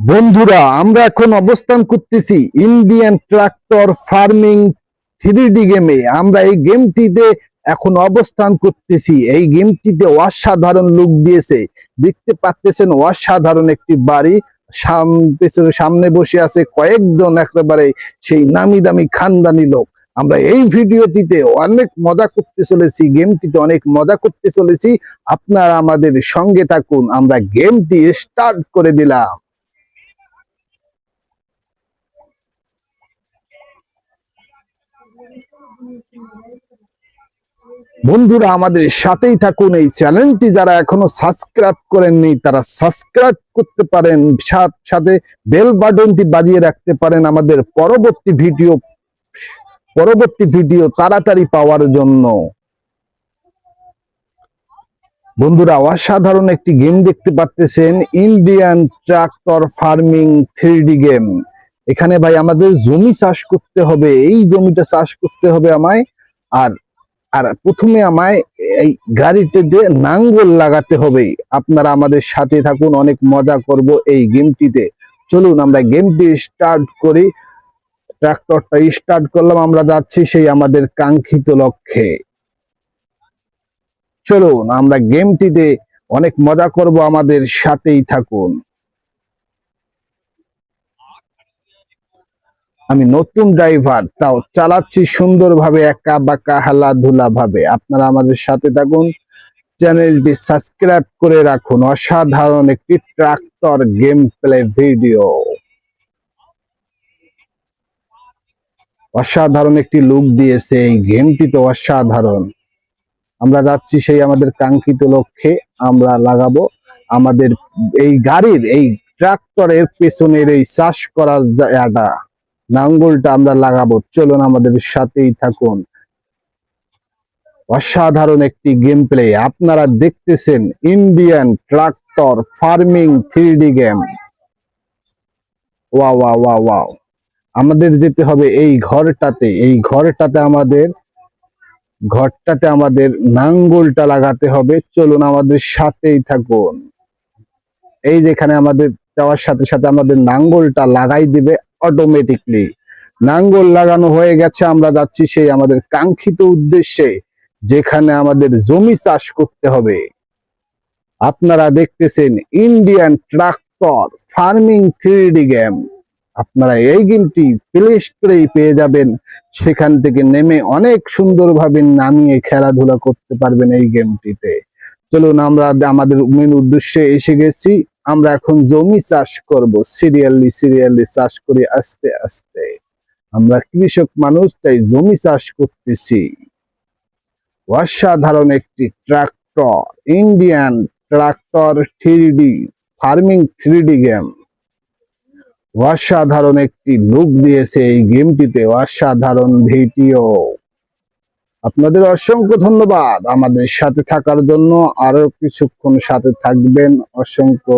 বন্ধুরা, আমরা এখন অবস্থান করতেছি ইন্ডিয়ান ট্রাক্টর ফার্মিং 3D গেমে। আমরা এই গেমটিতে এখন অবস্থান করতেছি। এই গেমটিতে অসাধারণ লুক দিয়েছে, দেখতে পাচ্ছেন। অসাধারণ একটি বাড়ি, পেছনে সামনে বসে আছে কয়েকজন একেবারে সেই নামি দামি খানদানি লোক। আমরা এই ভিডিওটিতে অনেক মজা করতে চলেছি, গেমটিতে অনেক মজা করতে চলেছি। আপনারা আমাদের সঙ্গে থাকুন, আমরা গেমটি স্টার্ট করে দিলাম। বন্ধুরা, আমাদের সাথেই থাকুন। এই চ্যানেলটি যারা এখনো সাবস্ক্রাইব করেননি তারা সাবস্ক্রাইব করতে পারেন, সাথে বেল বাটনটি বাজিয়ে রাখতে পারেন আমাদের পরবর্তী ভিডিও তাড়াতাড়ি পাওয়ার জন্য। বন্ধুরা, অসাধারণ একটি গেম দেখতে পাচ্ছেন, Indian tractor farming 3D game. এখানে ভাই আমাদের জমি চাষ করতে হবে, এই জমিটা চাষ করতে হবে আমায়। আর আর প্রথমে আমায় এই গাড়িতে যে নাঙ্গল লাগাতে হবে। আপনারা আমাদের সাথে থাকুন, অনেক মজা করব এই গেমটিতে। চলুন আমরা গেমটি স্টার্ট করি। ট্রাক্টরটা স্টার্ট করলাম, আমরা যাচ্ছি সেই আমাদের কাঙ্ক্ষিত লক্ষ্যে। চলুন আমরা গেমটিতে অনেক মজা করব, আমাদের সাথেই থাকুন। আমি নতুন ড্রাইভার, তাও চালাচ্ছি সুন্দরভাবে, একা বাঁকা হেলাধুলা ভাবে। আপনারা আমাদের সাথে থাকুন, চ্যানেলটি সাবস্ক্রাইব করে রাখুন। অসাধারণ একটি ট্রাক্টর গেম প্লে ভিডিও, অসাধারণ একটি লুক দিয়েছে এই গেমটি, তো অসাধারণ। আমরা যাচ্ছি সেই আমাদের কাঙ্ক্ষিত লক্ষ্যে। আমরা লাগাবো আমাদের এই গাড়ির, এই ট্রাক্টরের পেছনের এই চাষ করার জায়গাটা, নাঙ্গলটা আমরা লাগাবো। চলুন আমাদের সাথেই থাকুন। অসাধারণ একটি গেম প্লে আপনারা দেখতেছেন, Indian tractor farming 3D game. Wow wow wow wow. আমাদের যেতে হবে এই ঘরটাতে আমাদের নাঙ্গলটা লাগাতে হবে। চলুন আমাদের সাথেই থাকুন। এই যেখানে আমাদের যাওয়ার সাথে সাথে আমাদের নাঙ্গলটা লাগাই দিবে অটোমেটিকলি। নাঙ্গল লাগানো হয়ে গেছে, আমরা যাচ্ছি সেই আমাদের কাঙ্ক্ষিত উদ্দেশ্যে, যেখানে আমাদের জমি চাষ করতে হবে। আপনারা দেখতেছেন Indian tractor farming 3D game. আপনারা এই গেমটি প্লে স্টোরেই পেয়ে যাবেন, সেখান থেকে নেমে অনেক সুন্দরভাবে নামিয়ে খেলাধুলা করতে পারবেন এই গেমটিতে। চলুন আমরা আমাদের মেন উদ্দেশ্যে এসে গেছি। আমরা এখন জমি চাষ করব, সিরিয়ালি চাষ করি আস্তে আস্তে। আমরা কৃষক মানুষ, তাই জমি চাষ করতেছি। অসাধারণ একটি tractor, Indian tractor 3D farming 3D game. অসাধারণ একটি লুক দিয়েছে এই গেমটিতে, অসাধারণ ভিডিও। আপনাদের অসংখ্য ধন্যবাদ আমাদের সাথে থাকার জন্য। আরো কিছুক্ষণ সাথে থাকবেন, অসংখ্য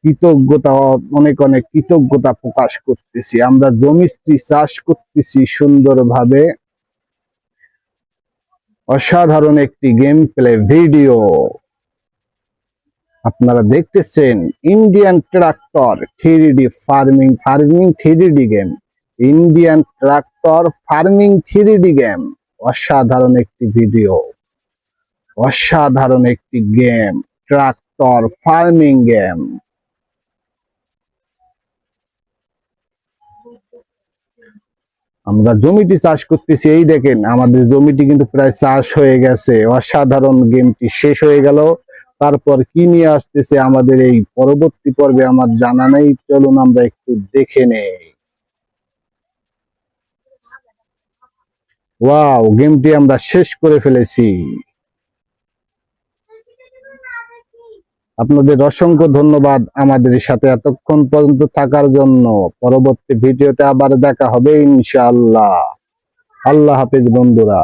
কৃতজ্ঞতা, অনেক অনেক কৃতজ্ঞতা প্রকাশ করতেছি। আমরা জমিটি চাষ করতেছি সুন্দরভাবে। অসাধারণ একটি গেম প্লে ভিডিও আপনারা দেখতেছেন, Indian tractor 3D farming 3D game. Indian tractor farming 3D game. অসাধারণ একটি ভিডিও, অসাধারণ একটি গেম, ট্রাক্টর ফার্মিং গেম। আমরা জমিটি চাষ করতেছি, এই দেখেন আমাদের জমিটি কিন্তু প্রায় চাষ হয়ে গেছে। অসাধারণ, গেমটি শেষ হয়ে গেল। তারপর কি নিয়ে আসতেছে আমাদের এই পরবর্তী পর্বে আমার জানা নেই। চলুন আমরা একটু দেখে নেই। ওয়াও, গেমটি আমরা শেষ করে ফেলেছি। আপনাদের অসংখ্য ধন্যবাদ আমাদের সাথে এতক্ষণ পর্যন্ত থাকার জন্য। পরবর্তী ভিডিওতে আবার দেখা হবে ইনশাআল্লাহ। আল্লাহ হাফেজ বন্ধুরা।